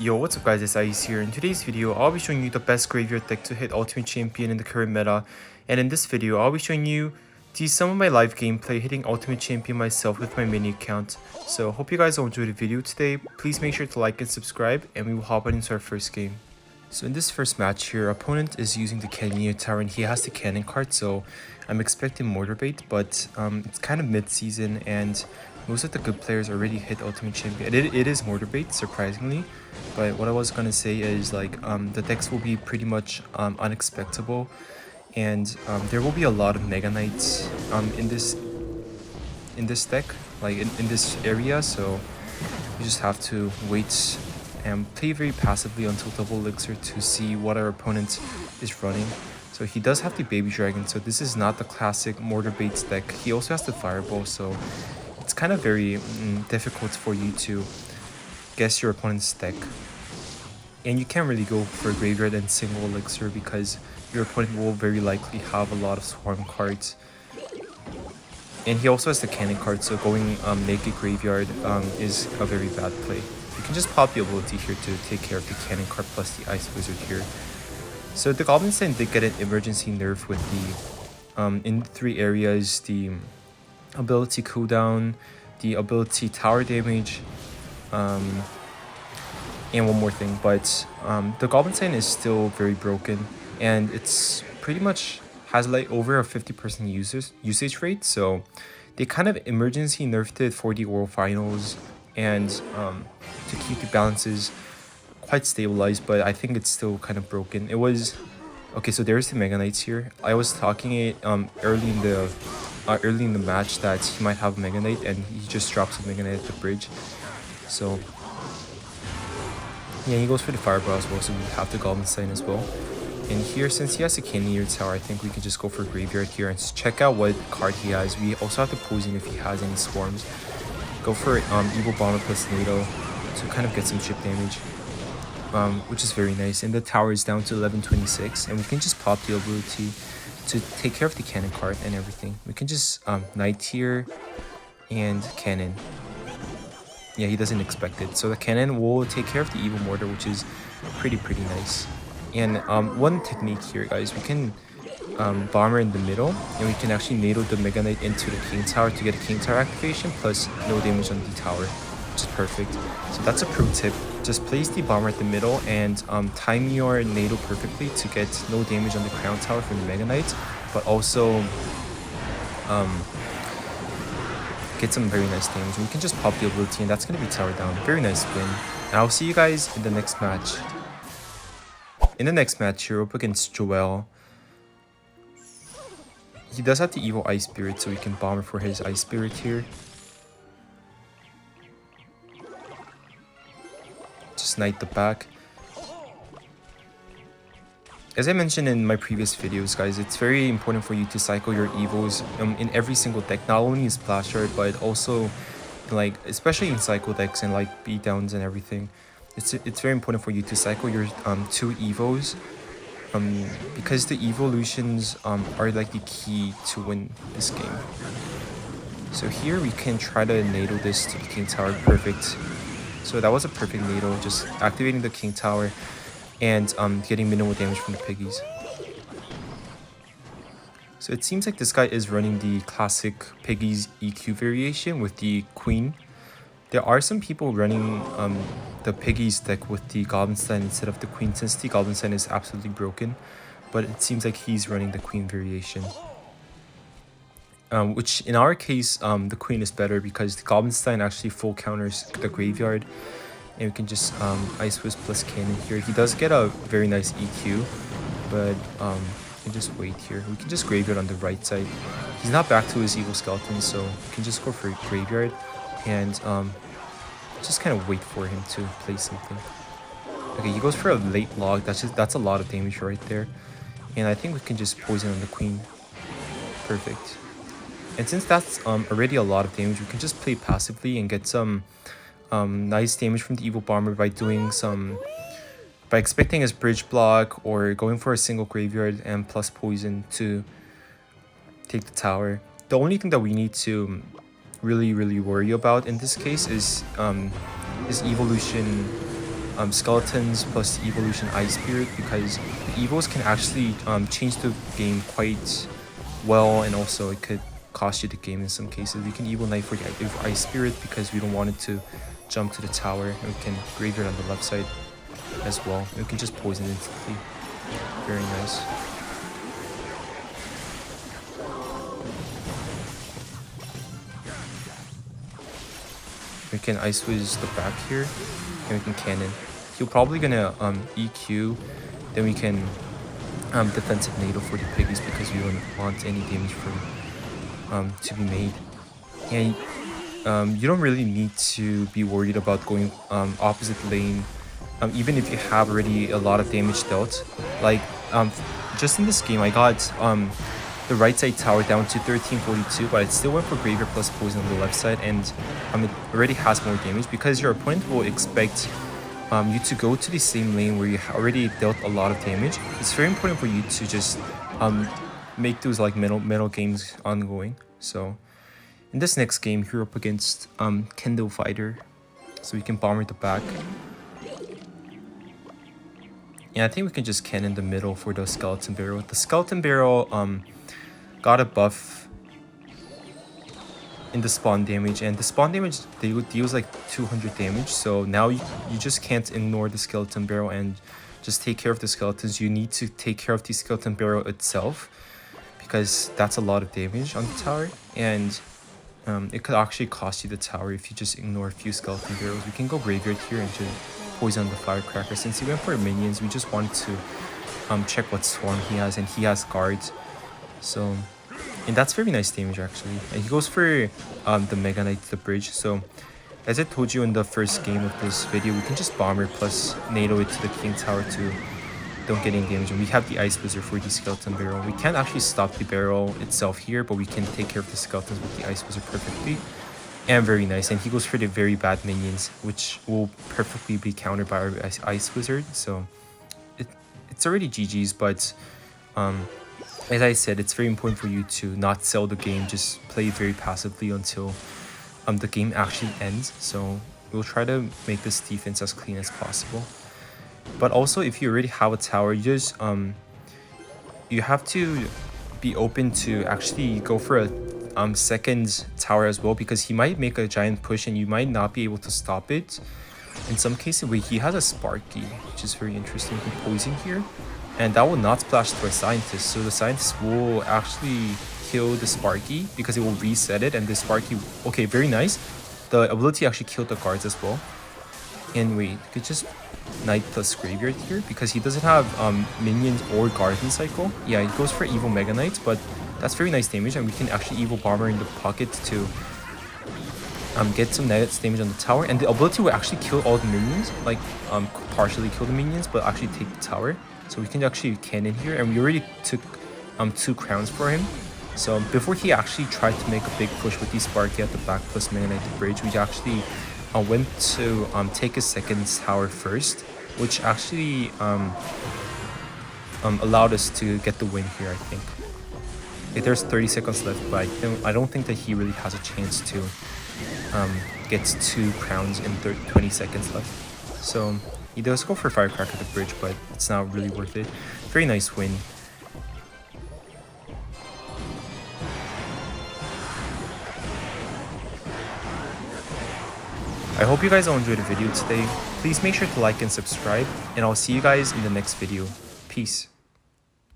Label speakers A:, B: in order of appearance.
A: Yo, what's up guys, it's Ice here. In today's video, I'll be showing you the best graveyard deck to hit Ultimate Champion in the current meta. And in this video, I'll be showing you some of my live gameplay hitting Ultimate Champion myself with my mini account. So hope you guys all enjoyed the video today. Please make sure to like and subscribe, and we will hop on into our first game. So in this first match here, our opponent is using the Canyon Tower and he has the cannon card, so I'm expecting Mortar Bait, but it's kind of mid-season and most of the good players already hit Ultimate Champion. It is Mortar Bait, surprisingly, but what I was gonna say is like the decks will be pretty much unexpectable, and there will be a lot of Mega Knights in this deck, like in this area, so you just have to wait and play very passively until double elixir to see what our opponent is running. So he does have the Baby Dragon, so this is not the classic Mortar Baits deck. He also has the Fireball, so it's kind of very difficult for you to guess your opponent's deck. And you can't really go for Graveyard and single elixir because your opponent will very likely have a lot of Swarm cards. And he also has the Cannon card, so going naked Graveyard is a very bad play. You can just pop the ability here to take care of the Cannon card plus the Ice Wizard here. So the Goblin Sign did get an emergency nerf with the in 3 areas, the ability cooldown, the ability tower damage, and one more thing, but the Goblin Sign is still very broken, and it's pretty much has like over a 50% usage rate, so they kind of emergency nerfed it for the World Finals and to keep the balances quite stabilized, but I think it's still kind of broken. It was okay, so there's the Mega Knights here. I was talking it early in the match that he might have Mega Knight, and he just drops a Mega Knight at the bridge. So yeah, he goes for the Fireball as well, so we have the Goblin Sign as well. And here, since he has a Canyon Tower, I think we can just go for Graveyard here and check out what card he has. We also have the Poison if he has any Swarms. Go for Evil Bomber plus NATO to kind of get some chip damage, which is very nice. And the tower is down to 1126, and we can just pop the ability to take care of the Cannon card and everything. We can just Knight here and Cannon. Yeah, he doesn't expect it. So the Cannon will take care of the Evil Mortar, which is pretty nice. And one technique here, guys, we can Bomber in the middle, and we can actually NATO the Mega Knight into the King Tower to get a King Tower activation plus no damage on the tower, which is perfect. So that's a pro tip. Just place the Bomber at the middle and time your NATO perfectly to get no damage on the Crown Tower from the Mega Knight, but also get some very nice damage. We can just pop the ability, and that's going to be tower down. Very nice win. And I'll see you guys in the next match. In the next match, you're up against Royale. He does have the Evil Ice Spirit, so we can Bomber for his Ice Spirit here. Just Knight the back. As I mentioned in my previous videos, guys, it's very important for you to cycle your Evos in every single deck, not only in Splash Art, but also like especially in cycle decks and like beatdowns and everything. It's very important for you to cycle your 2 Evos, because the evolutions are like the key to win this game. So here we can try to NATO this to the King Tower. Perfect. So that was a perfect NATO, just activating the King Tower and getting minimal damage from the Piggies. So it seems like this guy is running the classic Piggies EQ variation with the Queen. There are some people running the Piggies deck with the Goblin Sign instead of the Queen, since the Goblin Sign is absolutely broken, but it seems like he's running the Queen variation. Which in our case, the Queen is better because the Goblin Sign actually full counters the Graveyard, and we can just Ice Wiz plus Cannon here. He does get a very nice EQ, but we can just wait here. We can just Graveyard on the right side. He's not back to his Evil Skeleton, so we can just go for Graveyard and just kind of wait for him to play something. Okay, he goes for a late log. That's a lot of damage right there, and I think we can just Poison on the Queen. Perfect. And since that's already a lot of damage, we can just play passively and get some nice damage from the Evil Bomber by expecting his bridge block or going for a single Graveyard and plus Poison to take the tower. The only thing that we need to really worry about in this case is evolution skeletons plus evolution ice spirit, because the evos can actually change the game quite well, and also it could cost you the game in some cases. We can evil knight for the ice spirit because we don't want it to jump to the tower, and we can graveyard on the left side as well. We can just poison instantly. Very nice. We can ice whiz the back here, and we can cannon. He'll probably gonna EQ, then we can defensive NATO for the piggies because we don't want any damage from to be made. And you don't really need to be worried about going opposite lane, even if you have already a lot of damage dealt. Like just in this game, I got the right side tower down to 1342, but it still went for graveyard plus poison on the left side, and it already has more damage because your opponent will expect you to go to the same lane where you already dealt a lot of damage. It's very important for you to just make those like metal games ongoing. So in this next game, you're up against Kendo Fighter, so we can bomber the back. Yeah, I think we can just cannon the middle for the skeleton barrel. The skeleton barrel got a buff in the spawn damage, and the spawn damage deals like 200 damage, so now you just can't ignore the skeleton barrel and just take care of the skeletons. You need to take care of the skeleton barrel itself, because that's a lot of damage on the tower, and it could actually cost you the tower if you just ignore a few skeleton barrels. We can go graveyard here and just poison the firecracker. Since he went for minions, we just wanted to check what swarm he has, and he has guards. So, and that's very nice damage actually. And he goes for the Mega Knight to the bridge. So, as I told you in the first game of this video, we can just bomber plus NATO it to the king tower to don't get any damage. And we have the ice wizard for the skeleton barrel. We can't actually stop the barrel itself here, but we can take care of the skeletons with the ice wizard perfectly. And very nice. And he goes for the very bad minions, which will perfectly be countered by our ice wizard. So it's already GG's, but as I said, it's very important for you to not sell the game, just play very passively until the game actually ends. So we'll try to make this defense as clean as possible. But also, if you already have a tower, you just you have to be open to actually go for a second tower as well, because he might make a giant push and you might not be able to stop it. In some cases, he has a Sparky, which is very interesting. He can poison here, and that will not splash to a scientist, so the scientist will actually kill the Sparky because it will reset it, and the Sparky, okay, very nice. The ability actually killed the guards as well. And wait, you could just Knight plus Graveyard here because he doesn't have minions or Guardian Cycle. Yeah, he goes for Evil Mega Knight, but that's very nice damage, and we can actually Evil Bomber in the pocket to get some negative damage on the tower. And the ability will actually kill all the minions, like partially kill the minions, but actually take the tower. So we can actually cannon here, and we already took 2 crowns for him. So before he actually tried to make a big push with the Sparky at the back plus Mega Knight the bridge, we actually went to take his second tower first, which actually allowed us to get the win here, I think. Okay, there's 30 seconds left, but I don't think that he really has a chance to get 2 crowns in 20 seconds left. So he does go for Firecracker at the bridge, but it's not really worth it. Very nice win. I hope you guys all enjoyed the video today. Please make sure to like and subscribe, and I'll see you guys in the next video. Peace.